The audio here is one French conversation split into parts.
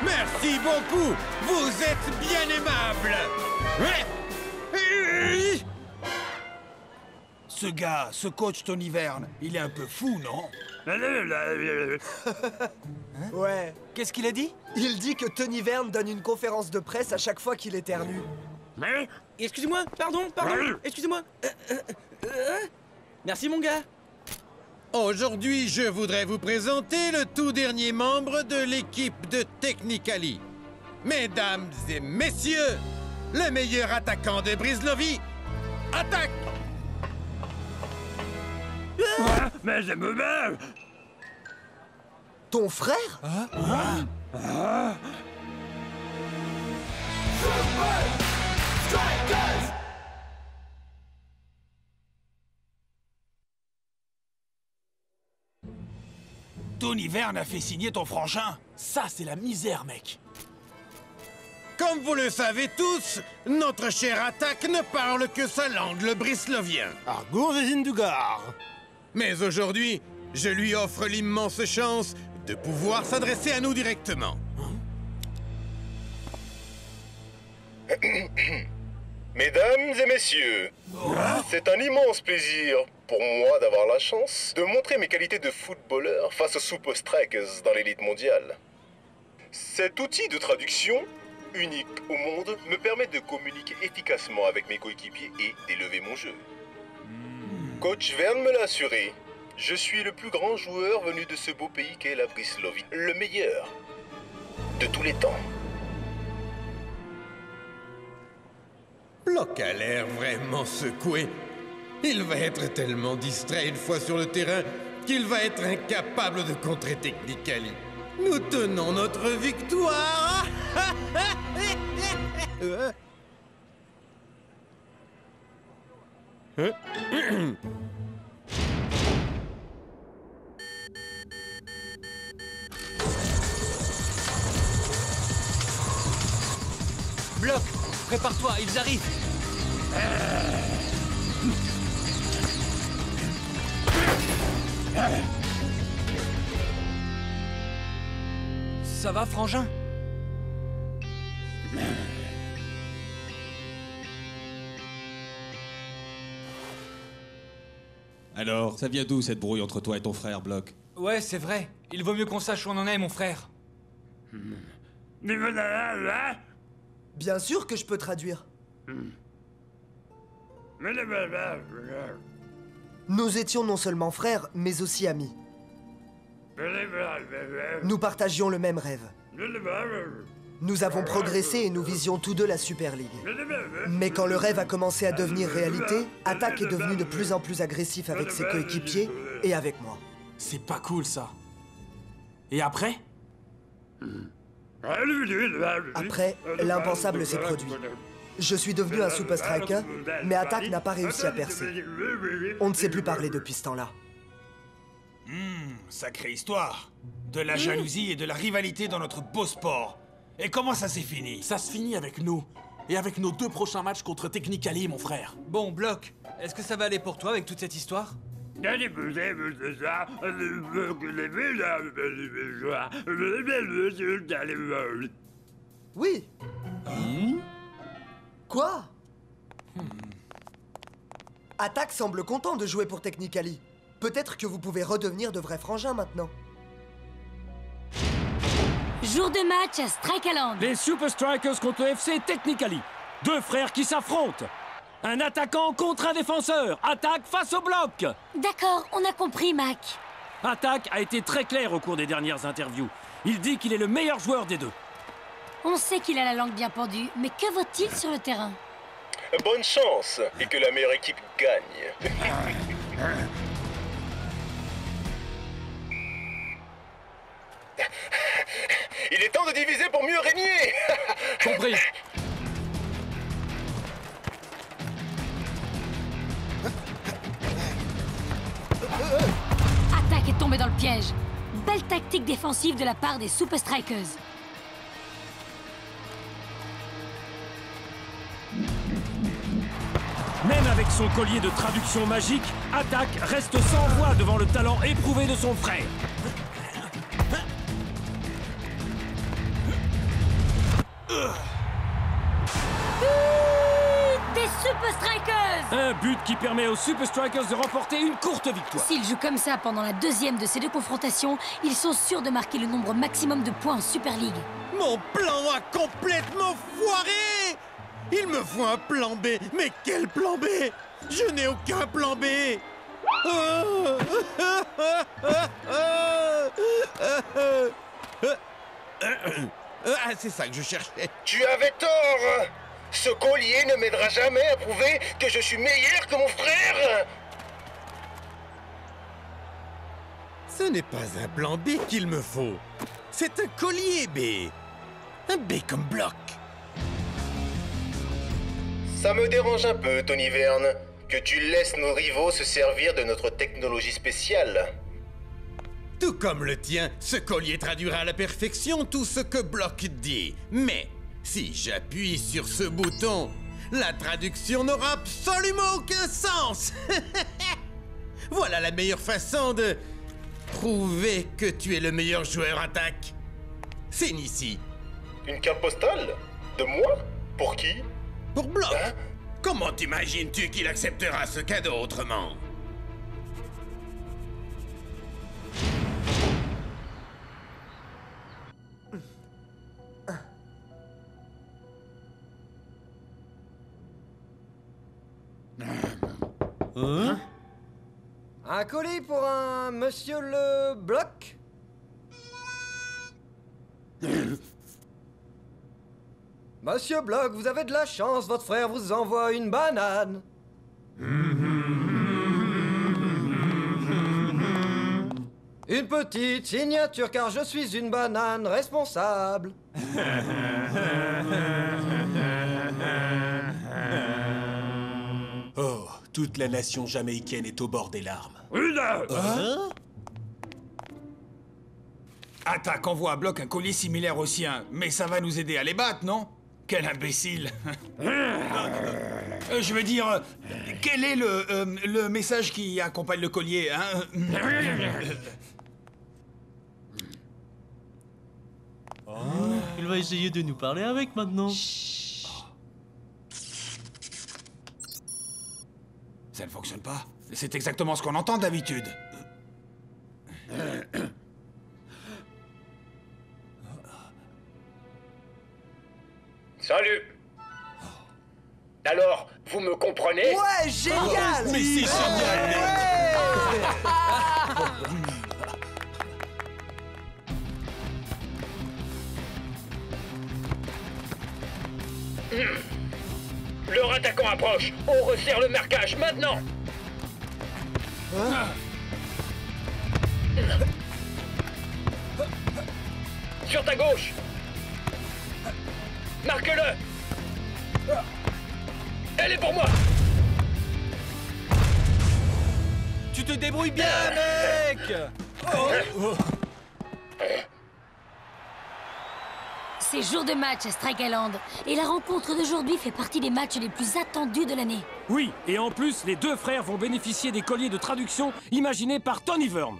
Merci beaucoup. Vous êtes bien aimable. Ce gars, ce coach Tony Verne, il est un peu fou, non? Ouais. Qu'est-ce qu'il a dit? Il dit que Tony Verne donne une conférence de presse à chaque fois qu'il éternue. Excusez-moi, pardon, excusez-moi. Merci, mon gars. Aujourd'hui, je voudrais vous présenter le tout dernier membre de l'équipe de Technicali. Mesdames et messieurs, le meilleur attaquant de Brislovie, attaque! Mais je me meurs! Ton frère? Tony Verne a fait signer ton frangin. Ça, c'est la misère, mec. Comme vous le savez tous, notre cher Attaque ne parle que sa langue, le brislovien. Argour Dugar. Mais aujourd'hui, je lui offre l'immense chance de pouvoir s'adresser à nous directement. Mesdames et messieurs, c'est un immense plaisir pour moi d'avoir la chance de montrer mes qualités de footballeur face aux Super Strikers dans l'élite mondiale. Cet outil de traduction, unique au monde, me permet de communiquer efficacement avec mes coéquipiers et d'élever mon jeu. Coach Verne me l'a assuré, je suis le plus grand joueur venu de ce beau pays qu'est la Brislovie, le meilleur de tous les temps. Block a l'air vraiment secoué. Il va être tellement distrait une fois sur le terrain qu'il va être incapable de contrer Technicali. Nous tenons notre victoire. Bloc, prépare-toi, ils arrivent. Ça va, frangin? Alors, ça vient d'où cette brouille entre toi et ton frère, Block? Ouais, c'est vrai. Il vaut mieux qu'on sache où on en est, mon frère. Bien sûr que je peux traduire. Nous étions non seulement frères, mais aussi amis. Nous partagions le même rêve. Nous avons progressé et nous visions tous deux la Super League. Mais quand le rêve a commencé à devenir réalité, Attaque est devenu de plus en plus agressif avec ses coéquipiers et avec moi. C'est pas cool, ça. Et après? Après, l'impensable s'est produit. Je suis devenu un Super Striker, mais Attaque n'a pas réussi à percer. On ne s'est plus parlé depuis ce temps-là. Sacrée histoire. De la jalousie et de la rivalité dans notre beau sport. Et comment ça s'est fini? Ça se finit avec nous. Et avec nos 2 prochains matchs contre Technicali, mon frère. Bon, Bloc, est-ce que ça va aller pour toi avec toute cette histoire? Oui. Quoi? Attaque semble content de jouer pour Technicali. Peut-être que vous pouvez redevenir de vrais frangins maintenant. Jour de match à Strikeland. Les Super Strikers contre le FC Technicali. 2 frères qui s'affrontent. Un attaquant contre un défenseur. Attaque face au Bloc. D'accord, on a compris, Mac. Attaque a été très clair au cours des dernières interviews. Il dit qu'il est le meilleur joueur des 2. On sait qu'il a la langue bien pendue, mais que vaut-il sur le terrain? Bonne chance et que la meilleure équipe gagne. Il est temps de diviser pour mieux régner. Compris. Attaque est tombé dans le piège. Belle tactique défensive de la part des Super Strikers. Avec son collier de traduction magique, Attack reste sans voix devant le talent éprouvé de son frère. Des Super Strikers! Un but qui permet aux Super Strikers de remporter une courte victoire. S'ils jouent comme ça pendant la deuxième de ces deux confrontations, ils sont sûrs de marquer le nombre maximum de points en Super League. Mon plan a complètement foiré! Il me faut un plan B, mais quel plan B? Je n'ai aucun plan B! Ah, c'est ça que je cherchais. Tu avais tort! Ce collier ne m'aidera jamais à prouver que je suis meilleur que mon frère! Ce n'est pas un plan B qu'il me faut. C'est un collier B. Un B comme bloc. Ça me dérange un peu, Tony Verne, que tu laisses nos rivaux se servir de notre technologie spéciale. Tout comme le tien, ce collier traduira à la perfection tout ce que Block dit. Mais si j'appuie sur ce bouton, la traduction n'aura absolument aucun sens. Voilà la meilleure façon de prouver que tu es le meilleur joueur Attack. C'est ici. Une carte postale? De moi? Pour qui? Pour Block. Hein? Comment t'imagines-tu qu'il acceptera ce cadeau autrement? Un colis pour un monsieur le Bloc? Monsieur Bloc, vous avez de la chance, votre frère vous envoie une banane. Une petite signature car je suis une banane responsable. Oh, toute la nation jamaïcaine est au bord des larmes. Attack envoie à Block un collier similaire au sien, mais ça va nous aider à les battre, non? Quel imbécile. Je veux dire, quel est le message qui accompagne le collier, hein? Il va essayer de nous parler avec maintenant. Ça ne fonctionne pas. C'est exactement ce qu'on entend d'habitude. Salut. Alors, vous me comprenez? Ouais, génial! Mais c'est génial, mec! Leur attaquant approche. On resserre le marquage maintenant. Sur ta gauche. Marque-le. Elle est pour moi. Tu te débrouilles bien, mec. C'est jour de match à Strike Island. Et la rencontre d'aujourd'hui fait partie des matchs les plus attendus de l'année. Oui, et en plus, les deux frères vont bénéficier des colliers de traduction imaginés par Tony Verne.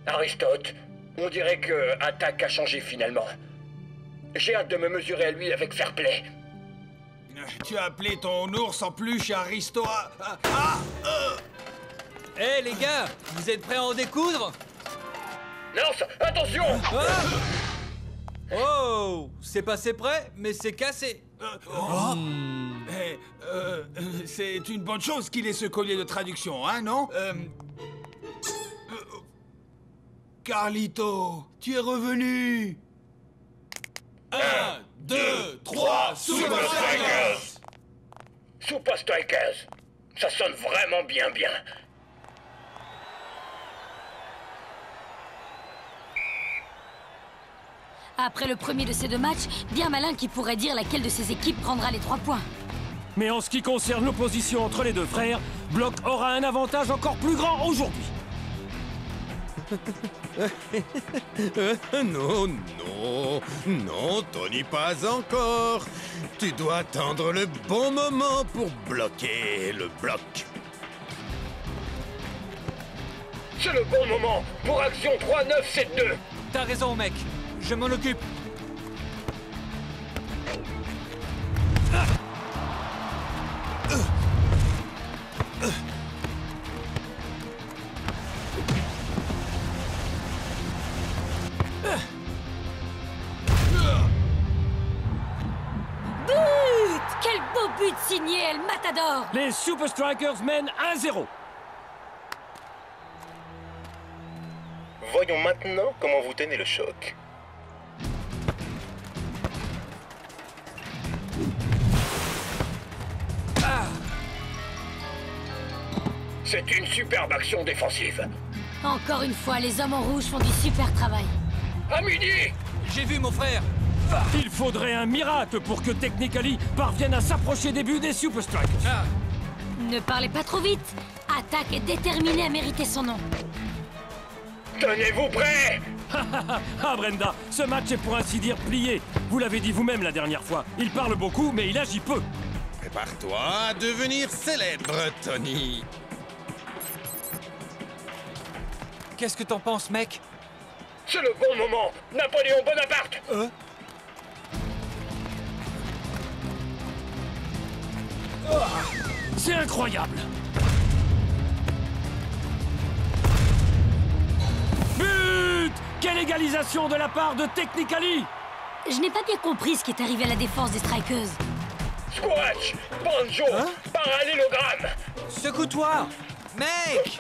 Aristote, on dirait que Attack a changé finalement. J'ai hâte de me mesurer à lui avec fair play. Tu as appelé ton ours en peluche Aristo à... Hé, les gars, vous êtes prêts à en découdre? Lance, attention! Oh, c'est passé près, mais c'est cassé. C'est une bonne chose qu'il ait ce collier de traduction, hein, non? Carlito, tu es revenu! 1, 2, 3, Super Strikers! Super Strikers! Ça sonne vraiment bien. Après le premier de ces deux matchs, bien malin qui pourrait dire laquelle de ces équipes prendra les 3 points. Mais en ce qui concerne l'opposition entre les deux frères, Block aura un avantage encore plus grand aujourd'hui. Non, non, non, Tony, pas encore. Tu dois attendre le bon moment pour bloquer le bloc. C'est le bon moment pour action 3972. T'as raison, mec. Je m'en occupe. Quel beau but signé El Matador! Les Super Strikers mènent 1-0. Voyons maintenant comment vous tenez le choc. C'est une superbe action défensive. Encore une fois, les hommes en rouge font du super travail. À midi! J'ai vu, mon frère. Il faudrait un miracle pour que Technically parvienne à s'approcher des buts des Super Strikers. Ne parlez pas trop vite. Attaque est déterminée à mériter son nom. Tenez-vous prêts! Ah, Brenda, ce match est pour ainsi dire plié. Vous l'avez dit vous-même la dernière fois. Il parle beaucoup, mais il agit peu. Prépare-toi à devenir célèbre, Tony. Qu'est-ce que t'en penses, mec? C'est le bon moment! Napoléon Bonaparte! C'est incroyable. But! Quelle égalisation de la part de Technically! Je n'ai pas bien compris ce qui est arrivé à la défense des Strikers. Squash! Banjo! Parallélogramme! Secoue-toi! Mec!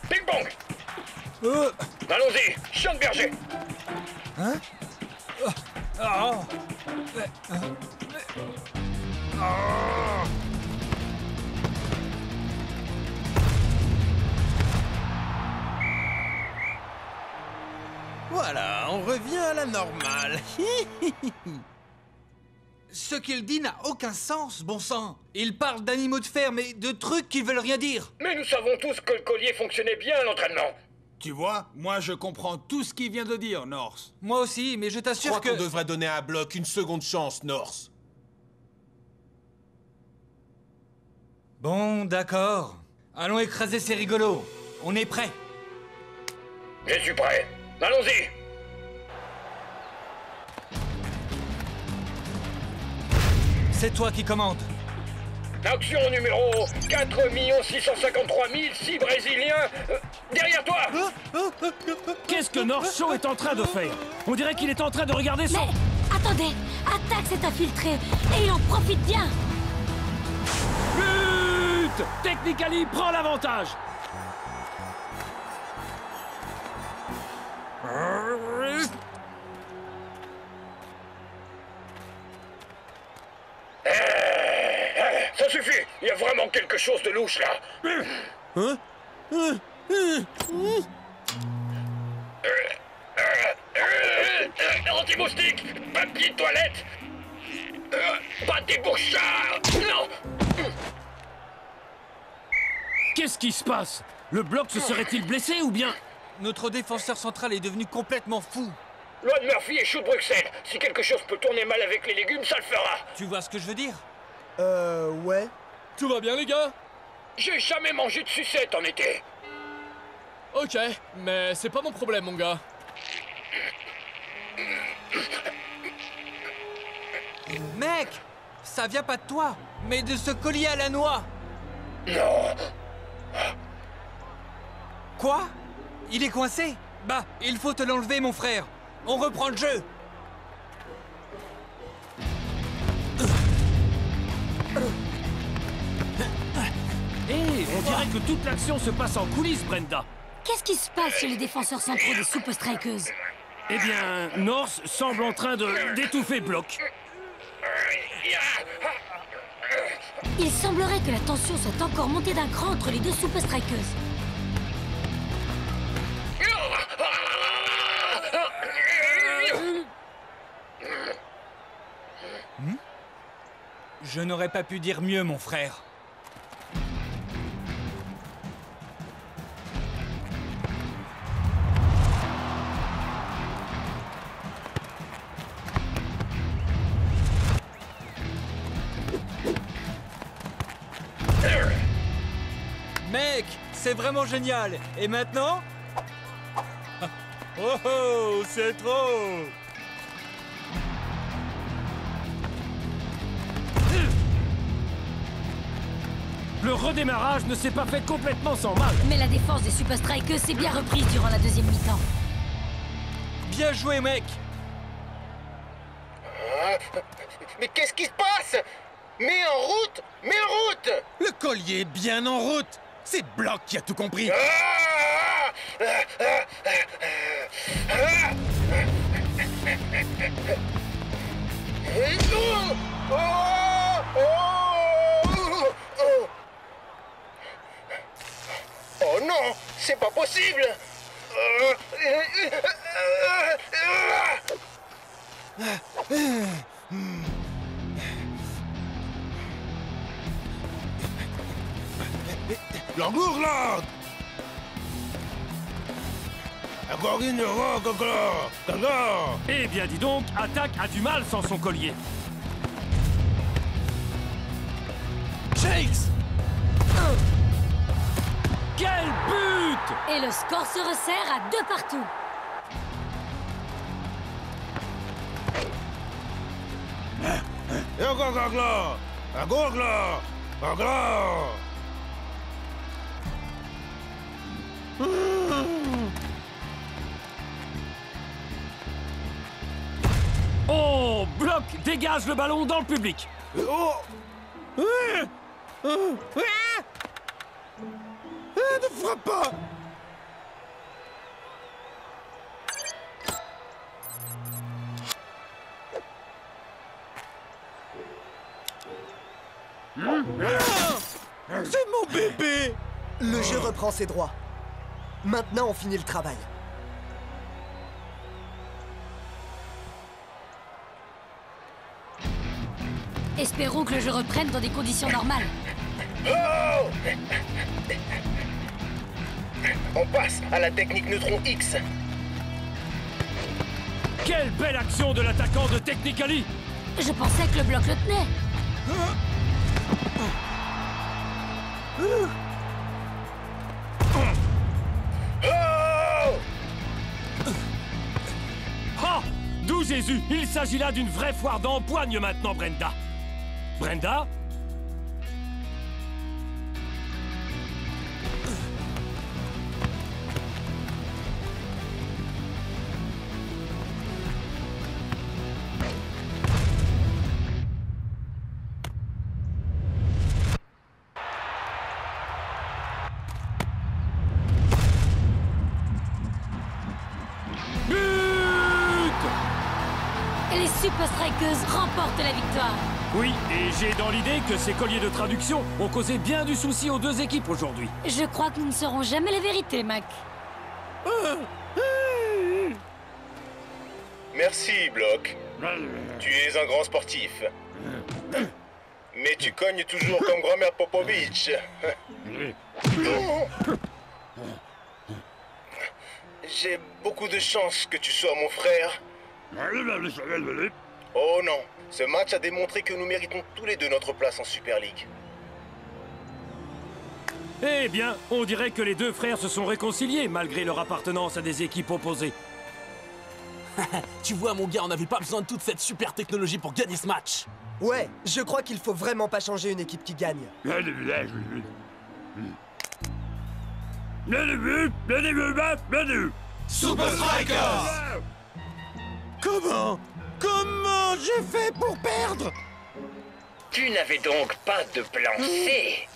Ping-pong! Allons-y! Schoenberger! Hein? Voilà, on revient à la normale. Ce qu'il dit n'a aucun sens, bon sang. Il parle d'animaux de ferme et de trucs qui veulent rien dire. Mais nous savons tous que le collier fonctionnait bien à l'entraînement. Tu vois, moi je comprends tout ce qu'il vient de dire, Norse. Moi aussi, mais je Je t'assure crois que... qu'on devrait donner à Block une seconde chance, Norse. Bon, d'accord. Allons écraser ces rigolos. On est prêts. Je suis prêt. Allons-y! C'est toi qui commandes. Action numéro 4 653 006 Brésiliens. Derrière toi! Qu'est-ce que North Show est en train de faire? On dirait qu'il est en train de regarder son... Mais attendez, Attaque s'est infiltré et il en profite bien. But! Technically prend l'avantage. Ça suffit! Il y a vraiment quelque chose de louche là! Hein? Anti-moustique! Papier de toilette! Pas des bouchards! Non! Qu'est-ce qui se passe? Le bloc se serait-il blessé ou bien... Notre défenseur central est devenu complètement fou. Loi de Murphy et chou de Bruxelles. Si quelque chose peut tourner mal avec les légumes, ça le fera. Tu vois ce que je veux dire? Ouais. Tout va bien, les gars? J'ai jamais mangé de sucette en été. Ok, mais c'est pas mon problème, mon gars. Mec! Ça vient pas de toi, mais de ce collier à la noix. Non. Quoi? Il est coincé? Bah, il faut te l'enlever, mon frère. On reprend le jeu. On dirait que toute l'action se passe en coulisses, Brenda. Qu'est-ce qui se passe chez les défenseurs centraux des Super Strikers? Eh bien, North semble en train d'étouffer Block. Il semblerait que la tension soit encore montée d'un cran entre les deux Super Strikers. Je n'aurais pas pu dire mieux, mon frère. mec, c'est vraiment génial. Et maintenant? Oh oh, c'est trop. Le redémarrage ne s'est pas fait complètement sans mal. Mais la défense des Super Strikers s'est bien reprise durant la deuxième mi-temps. Bien joué, mec. Mais qu'est-ce qui se passe? Mets en route! Mets en route! Le collier est bien en route. C'est Block qui a tout compris. Oh non, c'est pas possible. L'amour là. Eh bien, dis donc, Attaque a du mal sans son collier. Shakes! Quel but! Et le score se resserre à 2 partout. Oh, Block dégage le ballon dans le public. Oh! Ne frappe pas! C'est mon bébé! Le jeu reprend ses droits. Maintenant, on finit le travail. Espérons que le jeu reprenne dans des conditions normales. Oh! On passe à la technique neutron X. Quelle belle action de l'attaquant de Technically! Je pensais que le bloc le tenait. Ah! D'où Jésus! Il s'agit là d'une vraie foire d'empoigne maintenant, Brenda. Brenda? Les Super Strikers remportent la victoire. Oui, et j'ai dans l'idée que ces colliers de traduction ont causé bien du souci aux deux équipes aujourd'hui. Je crois que nous ne saurons jamais la vérité, Mac. Merci, Block. Tu es un grand sportif. Mais tu cognes toujours comme grand-mère Popovich. J'ai beaucoup de chance que tu sois mon frère. Oh non, ce match a démontré que nous méritons tous les deux notre place en Super League. Eh bien, on dirait que les deux frères se sont réconciliés malgré leur appartenance à des équipes opposées. Tu vois, mon gars, on n'avait pas besoin de toute cette super technologie pour gagner ce match. Ouais, je crois qu'il faut vraiment pas changer une équipe qui gagne. Super Strikers! Comment j'ai fait pour perdre? Tu n'avais donc pas de plan C.